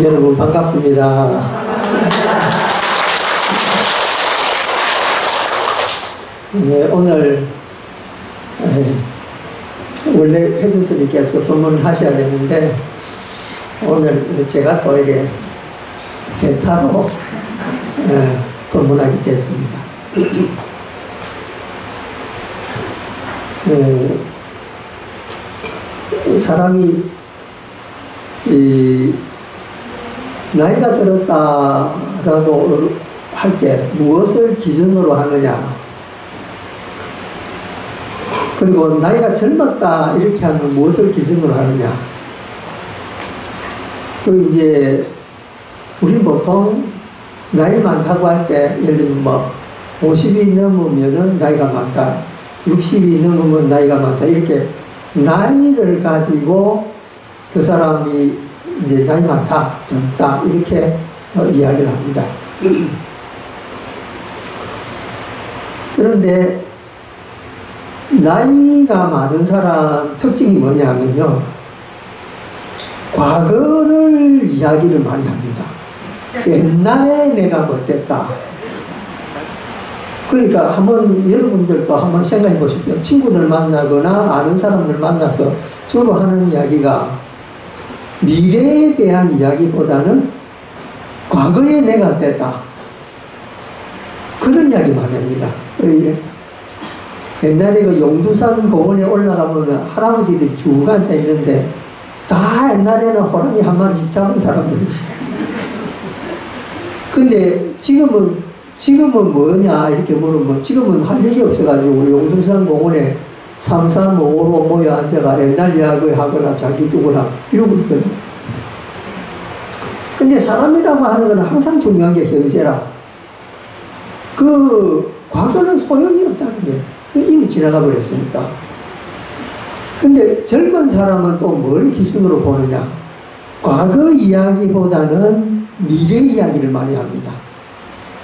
여러분 반갑습니다. 네, 오늘 원래 해주스님께서 법문하셔야 되는데 오늘 제가 또 이렇게 대타로 법문하게 됐습니다. 사람이 나이가 들었다라고 할 때 무엇을 기준으로 하느냐, 그리고 나이가 젊었다 이렇게 하면 무엇을 기준으로 하느냐. 그 이제 우리 보통 나이 많다고 할 때 예를 들면 뭐 50이 넘으면은 나이가 많다, 60이 넘으면 나이가 많다, 이렇게 나이를 가지고 그 사람이 이제 나이 많다, 젊다 이렇게 이야기를 합니다. 그런데 나이가 많은 사람 특징이 뭐냐면요, 과거를 이야기를 많이 합니다. 옛날에 내가 못됐다. 그러니까 한번 여러분들도 한번 생각해 보십시오. 친구들 만나거나 아는 사람들 만나서 주로 하는 이야기가 미래에 대한 이야기보다는 과거에 내가 됐다, 그런 이야기 많이 합니다. 옛날에 그 용두산 공원에 올라가면 할아버지들이 쭉 앉아 있는데 다 옛날에는 호랑이 한 마리씩 잡은 사람들이. 근데 지금은 뭐냐 이렇게 물으면 지금은 할 일이 없어가지고 용두산 공원에 3, 4, 5로 모여 앉아가 옛날 이야기 하거나 자기 두거나 이러고 있거든요. 근데 사람이라고 하는 건 항상 중요한 게 현재라. 그 과거는 소용이 없다는 게 이미 지나가 버렸으니까. 근데 젊은 사람은 또 뭘 기준으로 보느냐, 과거 이야기보다는 미래 이야기를 많이 합니다.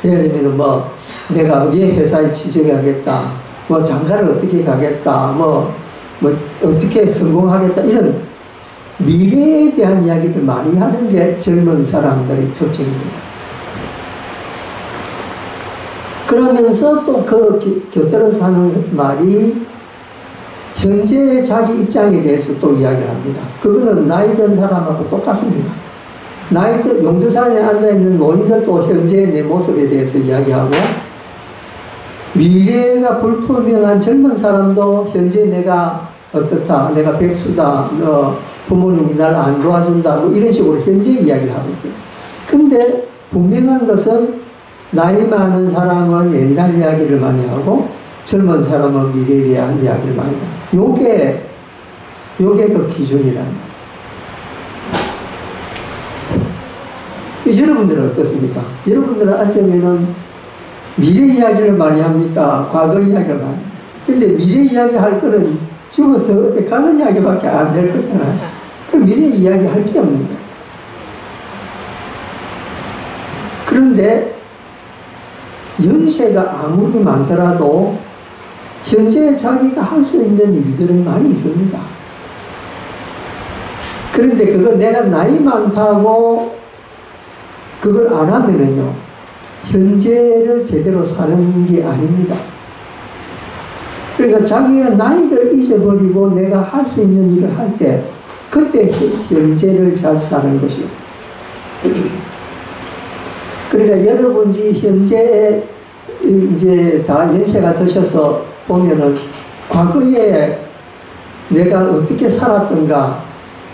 예를 들면 뭐 내가 어디에 회사에 취직하겠다, 뭐 장가를 어떻게 가겠다, 뭐 어떻게 성공하겠다, 이런 미래에 대한 이야기를 많이 하는 게 젊은 사람들의 특징입니다. 그러면서 또 그 곁들여서 하는 말이 현재 자기 입장에 대해서 또 이야기를 합니다. 그거는 나이 든 사람하고 똑같습니다. 나이 든 용두산에 앉아있는 노인들도 현재의 내 모습에 대해서 이야기하고, 미래가 불투명한 젊은 사람도 현재 내가 어떻다, 내가 백수다, 부모님이 날 안 도와준다, 뭐 이런 식으로 현재 이야기를 하고 있고요. 근데 분명한 것은 나이 많은 사람은 옛날 이야기를 많이 하고 젊은 사람은 미래에 대한 이야기를 많이 합니다. 요게 그 기준이랍니다. 여러분들은 어떻습니까? 여러분들은 앉으면은 미래 이야기를 많이 합니까? 과거 이야기를 많이 합니다. 근데 미래 이야기 할 거는 죽어서 어디 가는 이야기밖에 안 될 거잖아요. 그 미래 이야기 할 게 없는 거예요. 그런데 연세가 아무리 많더라도 현재 자기가 할 수 있는 일들은 많이 있습니다. 그런데 그거 내가 나이 많다고 그걸 안 하면은요, 현재를 제대로 사는 게 아닙니다. 그러니까 자기가 나이를 잊어버리고 내가 할 수 있는 일을 할 때 그때 현재를 잘 사는 것이요. 그러니까 여러분이 현재에 이제 다 연세가 드셔서 보면은 과거에 내가 어떻게 살았던가,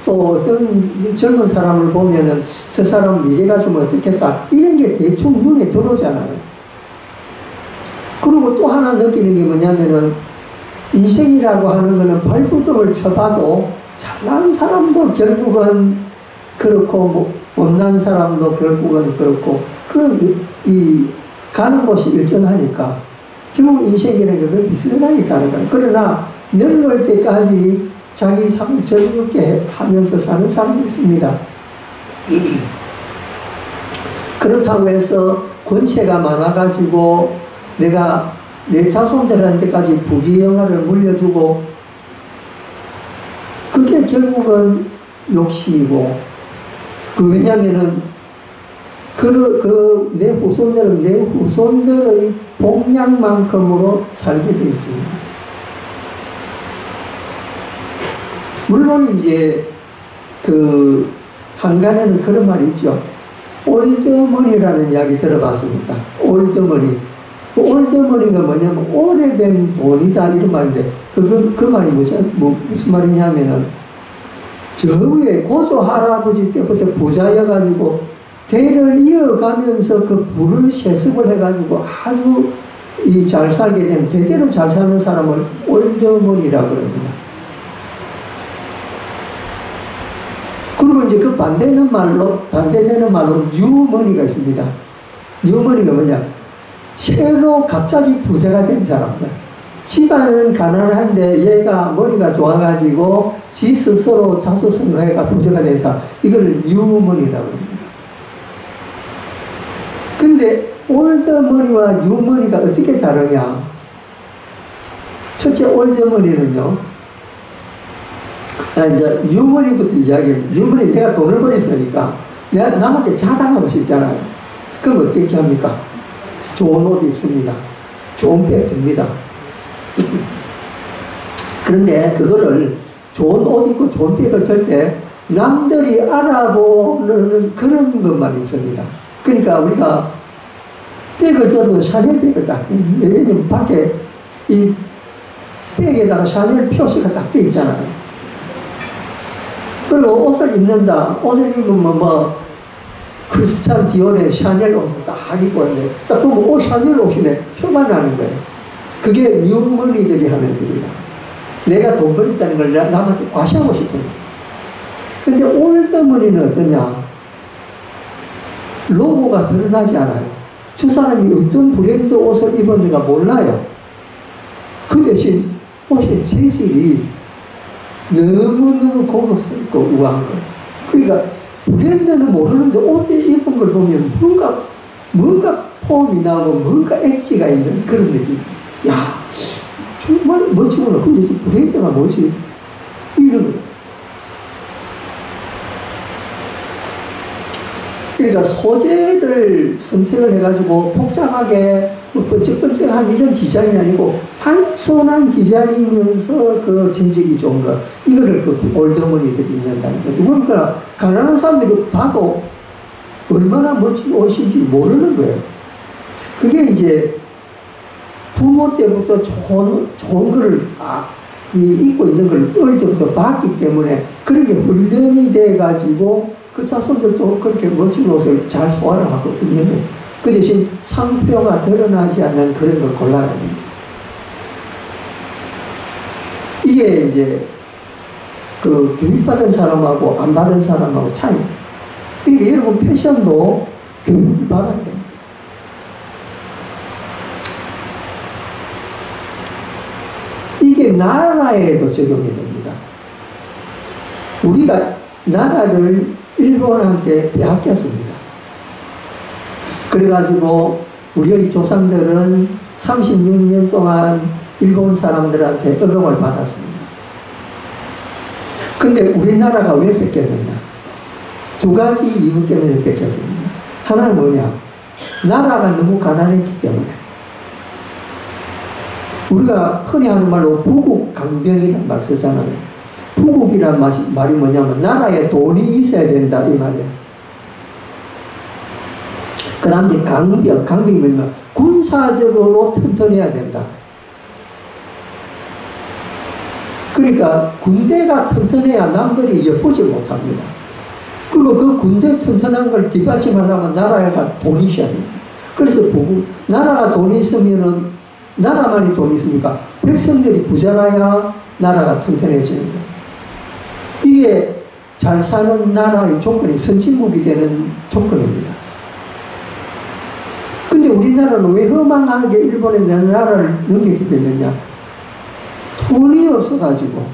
또 어떤 젊은 사람을 보면은 저 사람 미래가 좀 어떻겠다, 이런 게 대충 눈에 들어오잖아요. 그리고 또 하나 느끼는 게 뭐냐면은 인생이라고 하는 거는 발버둥을 쳐봐도 잘난 사람도 결국은 그렇고 뭐 못난 사람도 결국은 그렇고, 그럼 이 가는 곳이 일정하니까 결국 인생이라는 것은 비슷하게 가는 거예요. 그러나 늙을 때까지 자기 삶을 즐겁게 하면서 사는 사람이 있습니다. 그렇다고 해서 권세가 많아가지고 내가 내 자손들한테까지 부귀영화를 물려주고, 그게 결국은 욕심이고 왜냐면은, 내 후손들은 내 후손들의 복량만큼으로 살게 돼 있습니다. 물론 이제, 한간에는 그런 말이 있죠. 올드머니라는 이야기 들어봤습니까? 올드머니. 올드머니가 뭐냐면, 오래된 돈이다, 이런 말인데, 그 말이 무슨 말이냐면은, 저 위에 고조 할아버지 때부터 부자여가지고, 대를 이어가면서 그 부를 세습을 해가지고 아주 잘 살게 되면, 대대로 잘 사는 사람을 올드머니라고 그럽니다. 그리고 이제 그 반대되는 말로 뉴머니가 있습니다. 뉴머니가 뭐냐? 새로 갑자기 부자가 된 사람들. 집안은 가난한데 얘가 머리가 좋아가지고 지 스스로 자수성가해가 부자가 된 사람. 이걸 뉴머니라고 합니다. 근데 올드머니와 뉴머니가 어떻게 다르냐? 첫째 올드머니는요. 이제 뉴머니부터 이야기해요. 뉴머니 내가 돈을 벌였으니까 내가 남한테 자랑하고 싶잖아요. 그럼 어떻게 합니까? 좋은 옷 입습니다. 좋은 백 듭니다. 그런데 그거를 좋은 옷 입고 좋은 백을 들 때 남들이 알아보는 그런 것만 있습니다. 그러니까 우리가 백을 들어도 샤넬 백을 딱, 왜냐면 밖에 이 백에다가 샤넬 표시가 딱 돼 있잖아요. 그리고 옷을 입는다. 옷을 입으면 크리스찬 디올의 샤넬 옷을 딱 입고 있는데, 딱 보면 샤넬 옷이네. 표만 나는 거예요. 그게 뉴머니들이 하는 일이다. 내가 돈 벌었다는 걸 남한테 과시하고 싶은 거예요. 근데 올드머니는 어떠냐? 로고가 드러나지 않아요. 저 사람이 어떤 브랜드 옷을 입었는가 몰라요. 그 대신 옷의 재질이 너무너무 고급스럽고 우아한 거예요. 그러니까 브랜드는 모르는데 옷에 입은 걸 보면 뭔가 폼이 나고 뭔가 엣지가 있는 그런 느낌. 야, 정말 멋지구나. 근데 브랜드가 뭐지? 이런 거예요. 그러니까 소재를 선택을 해가지고 복잡하게 번쩍번쩍한 이런 디자인이 아니고 단순한 디자인이면서 그 재질이 좋은 거, 이거를 그 올드머니들이 입는다는 거예요. 이건 그러니까 가난한 사람들이 봐도 얼마나 멋진 옷인지 모르는 거예요. 그게 이제 부모 때부터 좋은 거를 입고 있는 걸 어릴 때부터 봤기 때문에 그런 게 훈련이 돼가지고 그 자손들도 그렇게 멋진 옷을 잘 소화를 하거든요. 그 대신 상표가 드러나지 않는 그런 걸 골라야 됩니다. 이게 이제 그 교육받은 사람하고 안 받은 사람하고 차이. 그러니까 여러분 패션도 교육을 받아야 됩니다. 이게 나라에도 적용이 됩니다. 우리가 나라를 일본한테 빼앗겼습니다. 그래가지고 우리의 조상들은 36년 동안 일본 사람들한테 어려움을 받았습니다. 근데 우리나라가 왜 뺏겼느냐? 두 가지 이유 때문에 뺏겼습니다. 하나는 뭐냐? 나라가 너무 가난했기 때문에. 우리가 흔히 하는 말로 부국강병이라는 말 쓰잖아요. 부국이란 말이 뭐냐면 나라에 돈이 있어야 된다 이 말이에요. 그 다음 이제 강병이 뭐냐면 군사적으로 튼튼해야 된다. 그러니까 군대가 튼튼해야 남들이 엿보지 못합니다. 그리고 그 군대 튼튼한 걸 뒷받침하려면 나라가 돈이 있어야 됩니다. 그래서 나라가 돈이 있으면은 나라만이 돈이 있으니까 백성들이 부자라야 나라가 튼튼해지는 거예요. 이게 잘 사는 나라의 조건이 선진국이 되는 조건입니다. 근데 우리나라는 왜 허망하게 일본에 나라를 넘기게 됐느냐? 돈이 없어가지고.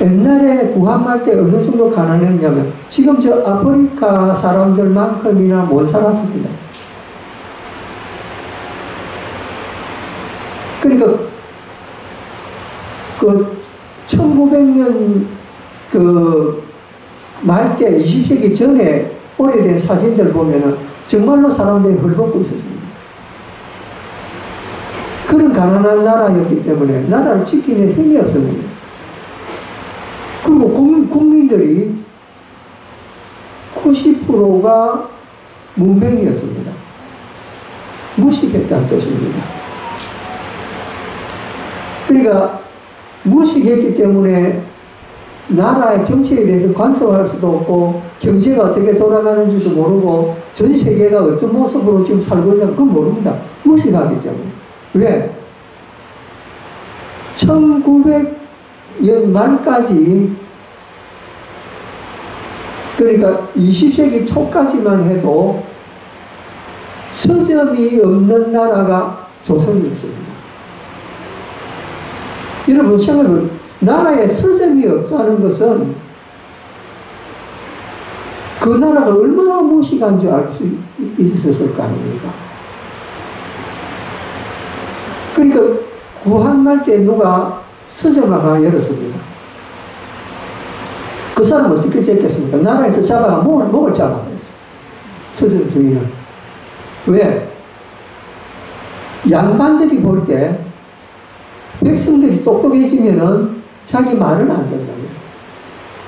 옛날에 구한말 때 어느 정도 가난했냐면 지금 저 아프리카 사람들만큼이나 못 살았습니다. 그러니까 그 1900년 그 말대 20세기 전에 오래된 사진들 보면은 정말로 사람들이 헐벗고 있었습니다. 그런 가난한 나라였기 때문에 나라를 지키는 힘이 없었습니다. 그리고 국민들이 90%가 문맹이었습니다. 무식했다는 뜻입니다. 그러니까 무식했기 때문에 나라의 정치에 대해서 간섭할 수도 없고 경제가 어떻게 돌아가는지도 모르고 전 세계가 어떤 모습으로 지금 살고 있는지 그건 모릅니다. 무식하기 때문에. 왜? 1900년 말까지 그러니까 20세기 초까지만 해도 서점이 없는 나라가 조선이었습니다. 여러분 생각해보면 나라에 서점이 없다는 것은 그 나라가 얼마나 무식한 줄 알 수 있었을 거 아닙니까? 그러니까 구한말 때 누가 서점 하나 열었습니다. 그 사람은 어떻게 됐겠습니까? 나라에서 잡아가 목을 잡아버렸어요. 서점 주인은. 왜? 양반들이 볼 때 백성들이 똑똑해지면은 자기 말을 안 듣는다고요.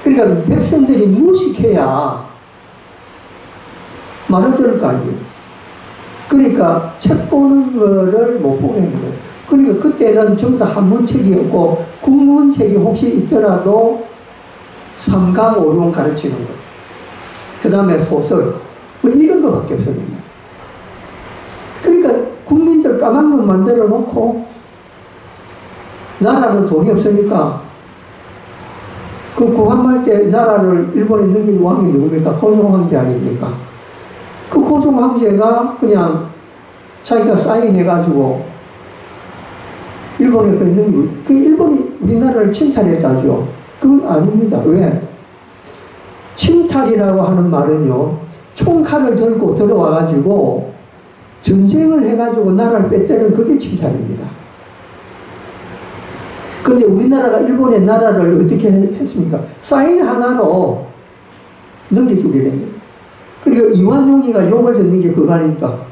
그러니까 백성들이 무식해야 말을 들을 거 아니에요. 그러니까 책 보는 거를 못 보게 하는 거예요. 그러니까 그때는 전부 다 한문책이었고 국문책이 혹시 있더라도 삼강오룡 가르치는 거. 그 다음에 소설. 뭐 이런 거밖에 없었습니다. 그러니까 국민들 까만 거 만들어 놓고 나라는 돈이 없으니까 그 구한말 때 나라를 일본에 넘긴 왕이 누굽니까? 고종 황제 아닙니까? 그 고종 황제가 그냥 자기가 사인해가지고 일본에 그 일본이 우리나라를 침탈했다죠. 그건 아닙니다. 왜? 침탈이라고 하는 말은요, 총칼을 들고 들어와가지고 전쟁을 해가지고 나라를 뺏대는 그게 침탈입니다. 근데 우리나라가 일본의 나라를 어떻게 했습니까? 사인 하나로 넘겨주게 됩니다. 그리고 이완용이가 욕을 듣는 게 그거 아닙니까?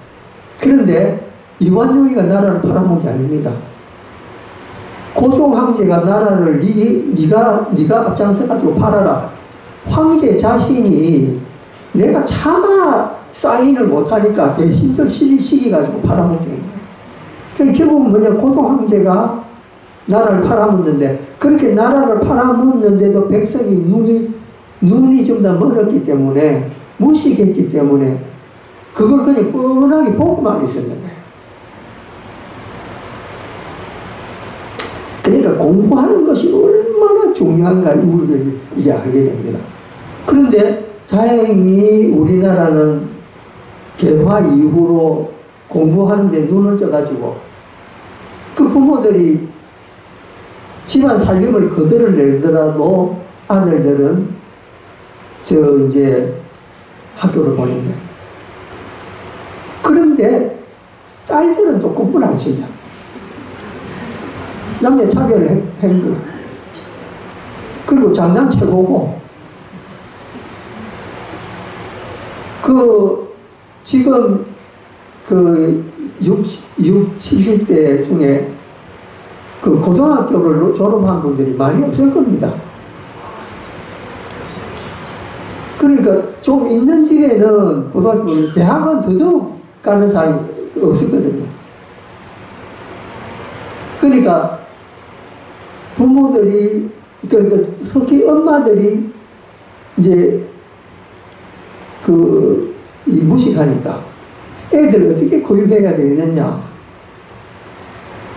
그런데 이완용이가 나라를 팔아먹은 게 아닙니다. 고종 황제가 나라를 네가 앞장서가지고 팔아라. 황제 자신이 내가 차마 사인을 못하니까 대신들 시기가지고 팔아먹게 된 거예요. 그럼 결국은 뭐냐, 고종 황제가 나라를 팔아먹는데, 그렇게 나라를 팔아먹는데도 백성이 눈이 좀 더 멀었기 때문에, 무식했기 때문에, 그걸 그냥 뻔하게 보고만 있었는 거예요. 그러니까 공부하는 것이 얼마나 중요한가, 우리가 이제 알게 됩니다. 그런데 다행히 우리나라는 개화 이후로 공부하는데 눈을 떠가지고, 그 부모들이 집안 살림을 거들을 내더라도 아들들은 이제 학교를 보낸 거예요. 그런데 딸들은 또 공부를 안 시냐. 남녀 차별을 한 거예요. 그리고 장난쳐 보고, 지금 70대 중에 고등학교를 졸업한 분들이 많이 없을 겁니다. 그러니까 좀 있는 집에는 고등학교, 대학은 더더욱 가는 사람이 없었거든요. 그러니까 부모들이, 그러니까 특히 엄마들이 이제 무식하니까 애들 어떻게 교육해야 되느냐.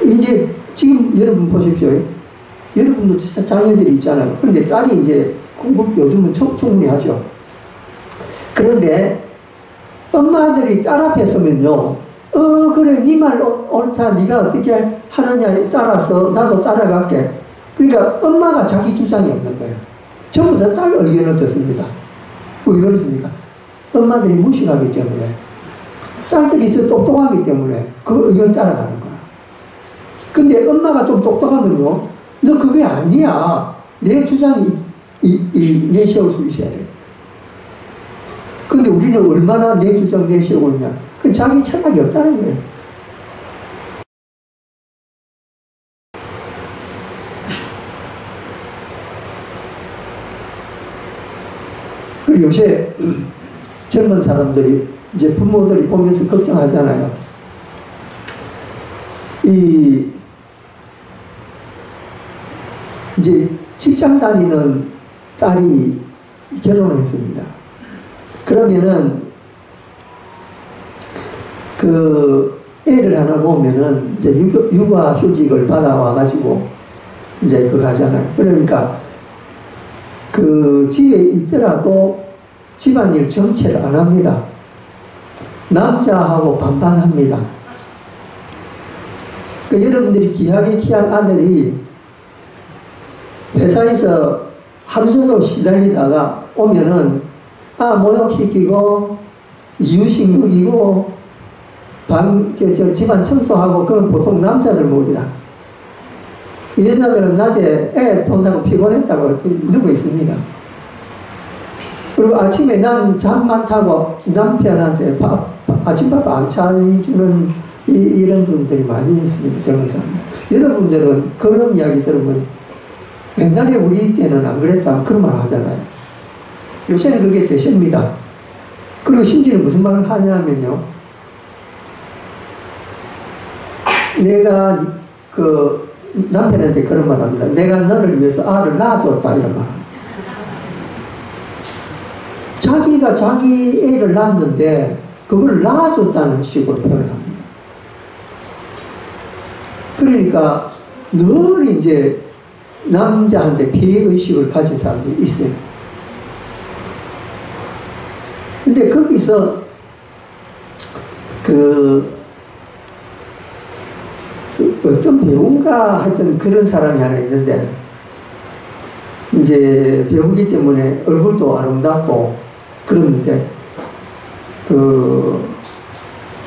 이제 지금 여러분 보십시오. 여러분도 자녀들이 있잖아요. 그런데 딸이 이제 공부 요즘은 충분히 하죠. 그런데 엄마들이 딸 앞에 서면요, 그래, 네 말 옳다. 네가 어떻게 하느냐에 따라서 나도 따라갈게. 그러니까 엄마가 자기 주장이 없는 거예요. 전부 다 딸 의견을 듣습니다. 왜 그렇습니까? 엄마들이 무식하기 때문에, 딸들이 더 똑똑하기 때문에 그 의견 따라가는 거야. 근데 엄마가 좀 똑똑하면요, 너 그게 아니야. 내 주장이 내세울 수 있어야 돼. 근데 우리는 얼마나 내 주장 내세우고 있냐. 그 자기 철학이 없다는 거예요. 그리고 요새 젊은 사람들이 이제 부모들이 보면서 걱정하잖아요. 이제 직장 다니는 딸이 결혼했습니다. 그러면은 그 애를 하나 보면은 이제 육아휴직을 받아와가지고 이제 그거 하잖아요. 그러니까 그 집에 있더라도 집안일 전체를 안 합니다. 남자하고 반반합니다. 그 여러분들이 귀하게 키운 아들이 회사에서 하루 종일 시달리다가 오면은 모욕시키고 이유식 먹이고 집안 청소하고 그건 보통 남자들 먹이라. 이 여자들은 낮에 애 본다고 피곤했다고 이러고 있습니다. 그리고 아침에 난 잠 많다고 남편한테 아침밥 안 차려주는 이런 분들이 많이 있습니다. 젊은 사람. 여러분들은 그런 이야기 들으면 옛날에 우리 때는 안 그랬다 그런 말 하잖아요. 요새는 그게 되십니다. 그리고 심지어 무슨 말을 하냐면요. 내가 그 남편한테 그런 말 합니다. 내가 너를 위해서 알을 낳아줬다 이런 말. 자기가 자기 애를 낳았는데 그걸 낳아줬다는 식으로 표현합니다. 그러니까 늘 이제 남자한테 피해의식을 가진 사람들이 있어요. 근데 거기서 어떤 배우가 하여튼 그런 사람이 하나 있는데, 이제 배우기 때문에 얼굴도 아름답고 그러는데,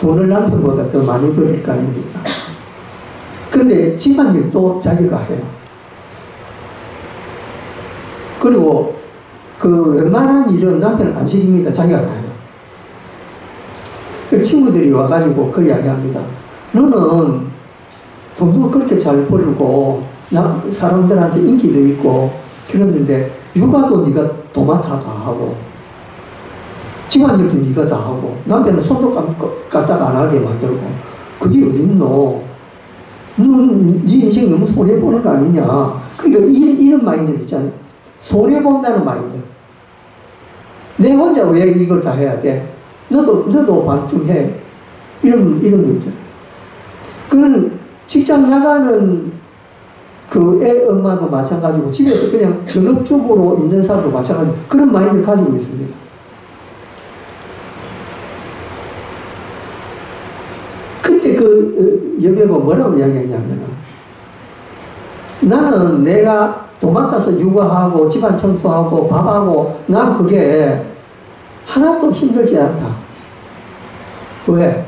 돈을 남편보다 더 많이 벌일 거 아닙니까? 근데 집안일도 자기가 해요. 그리고 웬만한 일은 남편을 안 시킵니다. 자기가 다 해요. 그 친구들이 와가지고 그 이야기 합니다. 너는 돈도 그렇게 잘 벌고 사람들한테 인기도 있고 그랬는데 육아도 네가 도맡아 다 하고 집안일도 네가 다 하고 남편은 손도 까딱 안 하게 만들고 그게 어딨노? 네 인생 너무 손해보는 거 아니냐? 그러니까 이런 마인드 있잖아요. 손해본다는 마인드. 내 혼자 왜 이걸 다 해야 돼? 너도 반쯤 해. 이런 거 있잖아요. 그는 직장 나가는 그 애 엄마도 마찬가지고 집에서 그냥 전업적으로 있는 사람도 마찬가지고 그런 마인드를 가지고 있습니다. 그때 그 여배우가 뭐라고 이야기했냐면 나는 내가 도맡아서 육아하고 집안 청소하고 밥하고 난 그게 하나도 힘들지 않다. 왜?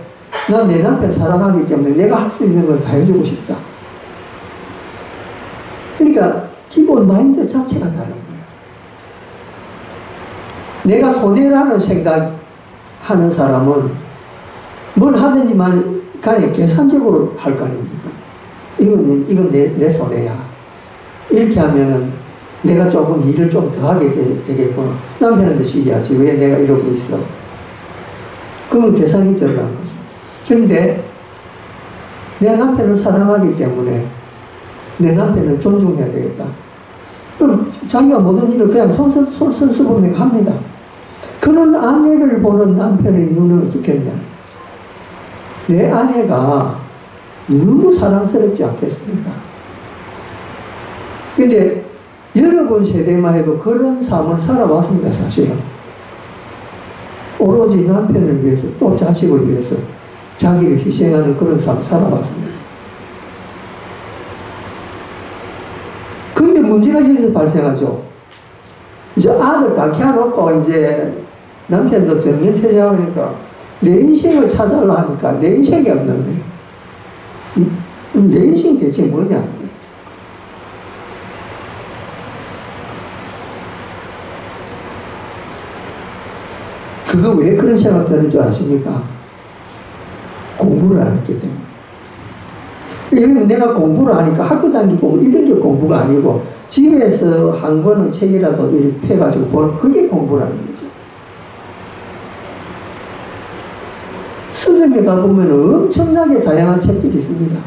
난 내 남편 사랑하기 때문에 내가 할 수 있는 걸 다 해주고 싶다. 그러니까 기본 마인드 자체가 다른 거예요. 내가 손해라는 생각하는 사람은 뭘 하든지 간에 계산적으로 할 거 아닙니까? 이건 내 손해야. 이렇게 하면은 내가 조금 일을 좀 더 하게 되겠구나. 남편한테 시기하지. 왜 내가 이러고 있어? 그건 계산이 들어간 거죠. 그런데 내 남편을 사랑하기 때문에 내 남편을 존중해야 되겠다. 그럼 자기가 모든 일을 그냥 손수범하게 합니다. 그런 아내를 보는 남편의 눈은 어떻겠냐? 내 아내가 너무 사랑스럽지 않겠습니까? 근데 여러분 세대만 해도 그런 삶을 살아왔습니다, 사실은. 오로지 남편을 위해서 또 자식을 위해서 자기를 희생하는 그런 삶을 살아왔습니다. 근데 문제가 여기서 발생하죠. 이제 아들 다 키워놓고 이제 남편도 정년퇴직하니까 내 인생을 찾아라 하니까 내 인생이 없는데 내 인생이 대체 뭐냐? 그거 왜 그런 생각 드는 줄 아십니까? 공부를 안 했기 때문에. 왜냐면 내가 공부를 하니까 학교 다니고 이런 게 공부가 아니고 집에서 한 권의 책이라도 이렇게 펴가지고 보는 그게 공부라는 거죠. 서점에 가보면 엄청나게 다양한 책들이 있습니다.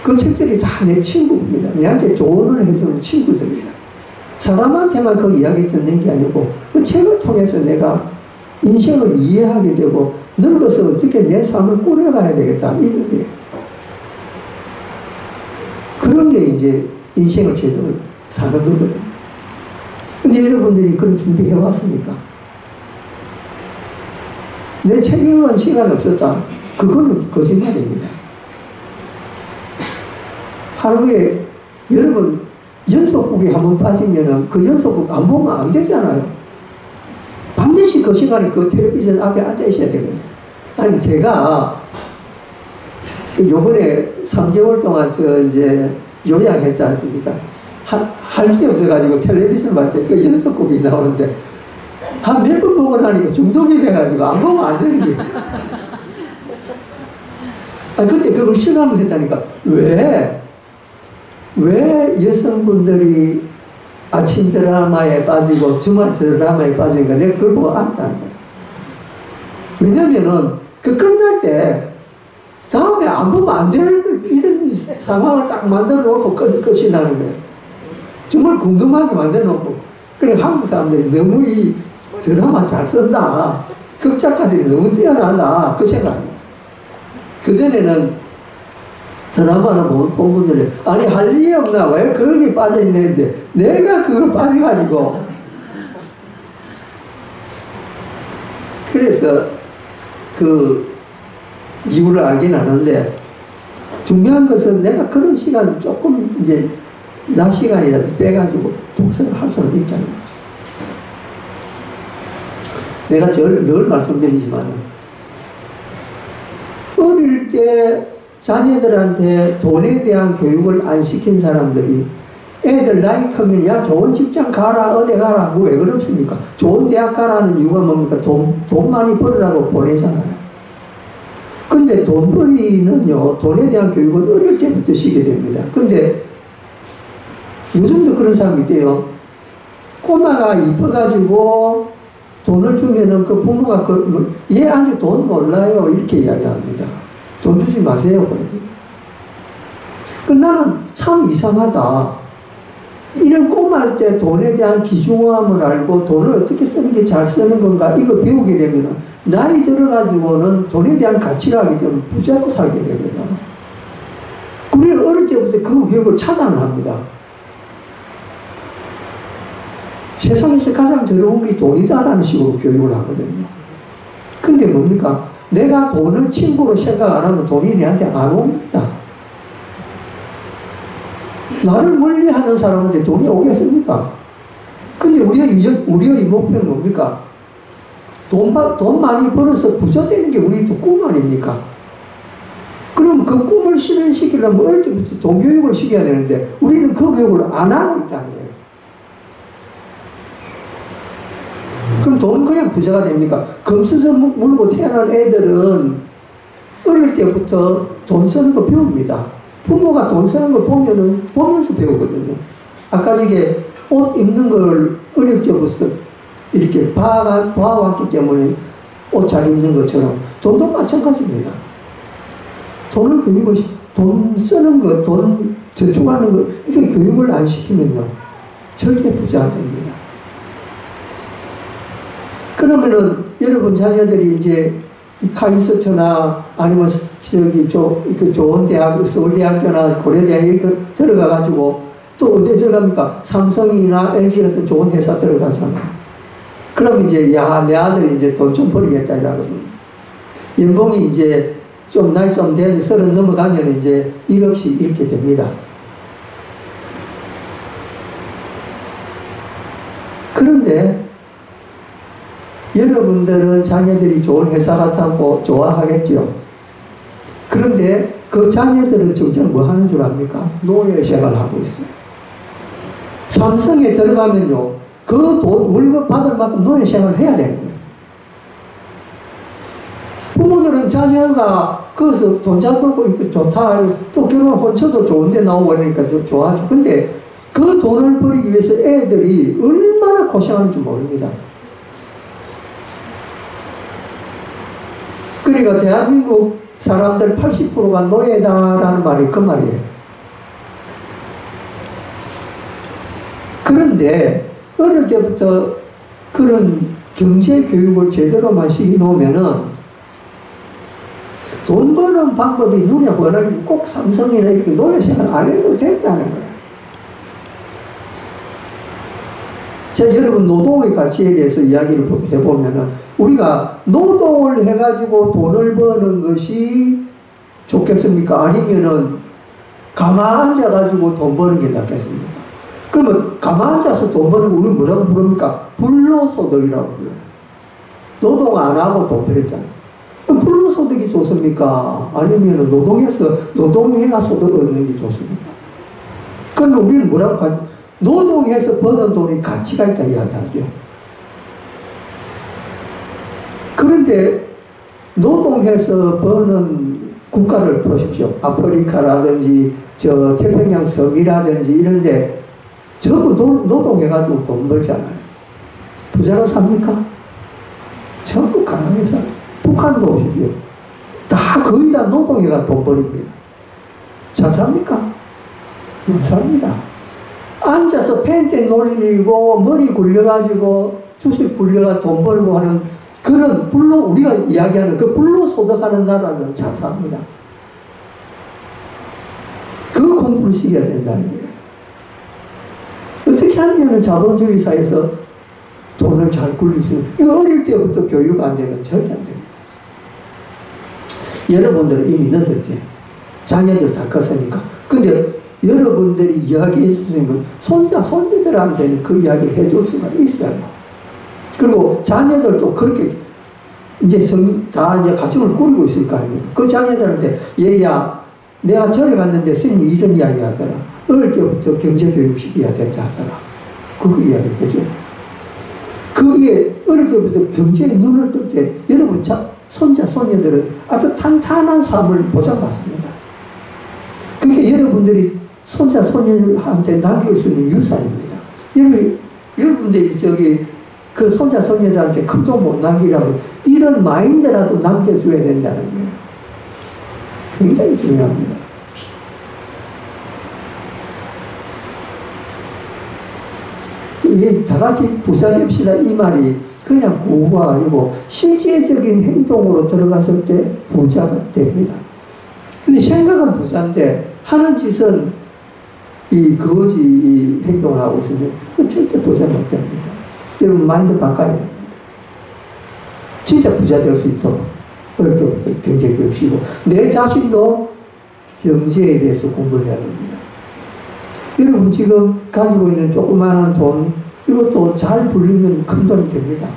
그 책들이 다 내 친구입니다. 내한테 조언을 해주는 친구들입니다. 사람한테만 그 이야기 듣는 게 아니고 그 책을 통해서 내가 인생을 이해하게 되고 늙어서 어떻게 내 삶을 꾸려가야 되겠다 이런 게 그런 게 이제 인생을 제대로 사는 거거든요. 근데 여러분들이 그런 준비해 왔습니까? 내 책 읽는 시간이 없었다. 그거는 거짓말입니다. 하루에 여러분 연속극에 한번 빠지면은 그 연속극 안 보면 안 되잖아요. 반드시 그 시간에 그 텔레비전 앞에 앉아 있어야 되거든요. 아니 제가 요번에 3개월 동안 이제 요양했지 않습니까? 할 게 없어가지고 텔레비전 봤을 때 그 연속극이 나오는데 한 몇 번 보고 나니까 중독이 돼가지고 안 보면 안 되는 게. 그때 그걸 실감을 했다니까. 왜 여성분들이 아침 드라마에 빠지고 주말 드라마에 빠지니까 내가 그걸 보고 안다는 거야. 왜냐면은 그 끝날 때 다음에 안 보면 안 되는 이런 상황을 딱 만들어 놓고 끝이 나는 거예요. 정말 궁금하게 만들어 놓고. 그래 한국 사람들이 너무 이 드라마 잘 쓴다. 극작가들이 너무 뛰어난다. 그 생각입니다. 그전에는 드라마를 본 분들이 아니 할 일이 없나 왜 거기 빠져있는데 내가 그걸 빠져가지고 그래서 그 이유를 알긴 하는데 중요한 것은 내가 그런 시간 조금 이제 낮 시간이라도 빼가지고 독서를 할 수는 있다는 거죠. 내가 늘 말씀드리지만 어릴 때 자녀들한테 돈에 대한 교육을 안 시킨 사람들이 애들 나이 크면 야 좋은 직장 가라 어디 가라 뭐 왜 그렇습니까? 좋은 대학 가라는 이유가 뭡니까? 돈 많이 벌으라고 보내잖아요. 근데 돈벌이는요 돈에 대한 교육은 어릴 때부터 시게 됩니다. 근데 요즘도 그런 사람이 있대요. 꼬마가 이뻐가지고 돈을 주면은 그 부모가 얘 아직 돈 몰라요 이렇게 이야기합니다. 돈 주지 마세요. 나는 참 이상하다. 이런 꼬마일 때 돈에 대한 귀중함을 알고 돈을 어떻게 쓰는 게 잘 쓰는 건가 이거 배우게 되면 나이 들어가지고는 돈에 대한 가치를 하게 되면 부자로 살게 되거든. 우리는 어릴 때부터 그 교육을 차단합니다. 세상에서 가장 더러운 게 돈이다라는 식으로 교육을 하거든요. 근데 뭡니까? 내가 돈을 친구로 생각 안 하면 돈이 내한테 안 옵니다. 나를 멀리하는 사람한테 돈이 오겠습니까? 근데 우리의 목표는 뭡니까? 돈 많이 벌어서 부자 되는 게 우리 또 꿈 아닙니까? 그럼 그 꿈을 실현시키려면 어릴 때부터 돈 교육을 시켜야 되는데 우리는 그 교육을 안 하고 있다는 거예요. 그럼 돈 그냥 부자가 됩니까? 금수저 물고 태어난 애들은 어릴 때부터 돈 쓰는 거 배웁니다. 부모가 돈 쓰는 걸 보면서 배우거든요. 아까 저게 옷 입는 걸 어릴 때부터 이렇게 봐왔기 때문에 옷 잘 입는 것처럼 돈도 마찬가지입니다. 돈 쓰는 거, 돈 저축하는 거, 이게 교육을 안 시키면요. 절대 부자 안 됩니다. 그러면은 여러분 자녀들이 이제 카이스트나 아니면 그 좋은 대학, 서울대학교나 고려대학 이렇게 들어가가지고 또 어디에 들어갑니까? 삼성이나 LG 같은 좋은 회사 들어가잖아요. 그럼 이제 야, 내 아들이 이제 돈 좀 벌이겠다 이러거든요. 연봉이 이제 좀 나이 좀 되면 30 넘어가면 이제 1억씩 이렇게 됩니다. 그런데 여러분들은 자녀들이 좋은 회사 같다고 좋아하겠죠. 그런데 그 자녀들은 정작 뭐 하는 줄 압니까? 노예 생활을 하고 있어요. 삼성에 들어가면요, 그 돈, 월급 받을 만큼 노예 생활을 해야 되는 거예요. 부모들은 자녀가 거기서 돈 잘 벌고 있고 좋다. 또 결혼 혼처도 좋은데 나오고 그러니까 좋아하죠. 근데 그 돈을 벌기 위해서 애들이 얼마나 고생하는지 모릅니다. 그러니까 대한민국 사람들 80%가 노예다라는 말이 그 말이에요. 그런데 어릴 때부터 그런 경제 교육을 제대로만 시켜놓으면은 돈 버는 방법이 눈에 훤하게 꼭 삼성이나 이렇게 노예생활 안 해도 된다는 거예요. 자, 여러분 노동의 가치에 대해서 이야기를 해보면은 우리가 노동을 해가지고 돈을 버는 것이 좋겠습니까? 아니면은 가만 앉아가지고 돈 버는 게 낫겠습니까? 그러면 가만 앉아서 돈 버는 거 우리 뭐라고 부릅니까? 불로소득이라고 불러요. 노동 안 하고 돈 벌었잖아요. 불로소득이 좋습니까? 아니면 노동해가 소득을 얻는 게 좋습니까? 그럼 우리는 뭐라고 하죠? 노동해서 버는 돈이 가치가 있다 이야기하죠. 그런데 노동해서 버는 국가를 보십시오. 아프리카라든지 저 태평양 섬이라든지 이런데 전부 노동해가지고 돈 벌잖아요. 부자로 삽니까? 전부 가난해서. 북한도 보십시오. 다 거의 다 노동해가 돈 벌입니다. 잘 삽니까? 못 삽니다. 앉아서 펜대 놀리고 머리 굴려가지고 주식 굴려가 돈 벌고 하는 그런 우리가 이야기하는 그 불로소득하는 나라는 잘 삽니다. 그 공부를 시켜야 된다는 거예요. 어떻게 하면 자본주의 사회에서 돈을 잘 굴릴 수 있는, 이거 어릴 때부터 교육 안 되면 절대 안 됩니다. 여러분들은 이미 늦었지. 자녀들 다 컸으니까. 근데 여러분들이 이야기해 주시는 건 손자손녀들한테는 그 이야기를 해줄 수가 있어요. 그리고 자녀들도 그렇게 이제 다 이제 가정을 꾸리고 있을 거 아닙니까? 그 자녀들한테 얘야, 내가 절에 갔는데 스님이 이런 이야기 하더라. 어릴 때부터 경제교육 시켜야 된다 하더라. 그거 이야기를 해줘. 그게 어릴 때부터 경제에 눈을 뜰 때 여러분 손자, 손녀들은 아주 탄탄한 삶을 보장받습니다. 그게 여러분들이 손자, 손녀한테 남길 수 있는 유산입니다. 여러분들이 그 손자, 손녀들한테 큰 돈 못 남기라고 이런 마인드라도 남겨줘야 된다는 거예요. 굉장히 중요합니다. 다 같이 부자 됩시다 이 말이 그냥 구호가 아니고 실제적인 행동으로 들어갔을 때 부자가 됩니다. 근데 생각은 부자인데 하는 짓은 이 거지 행동을 하고 있으면 절대 부자 못 됩니다. 여러분 마인드 바꿔야 됩니다. 진짜 부자 될 수 있도록 어릴 때부터 경제교육 시고 내 자신도 경제에 대해서 공부를 해야 됩니다. 여러분 지금 가지고 있는 조그마한 돈 이것도 잘 불리면 큰 돈이 됩니다.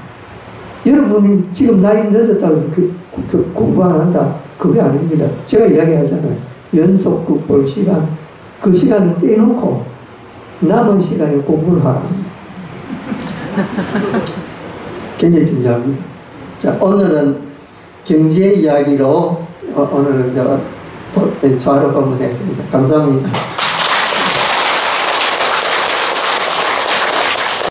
여러분이 지금 나이 늦었다고 해서 공부 안 한다 그게 아닙니다. 제가 이야기하잖아요. 연속극 볼 시간 그 시간을 떼놓고 남은 시간에 공부를 하라. 굉장히 중요합니다. 자, 오늘은 경제 이야기로 오늘은 좌로 방문했습니다. 감사합니다.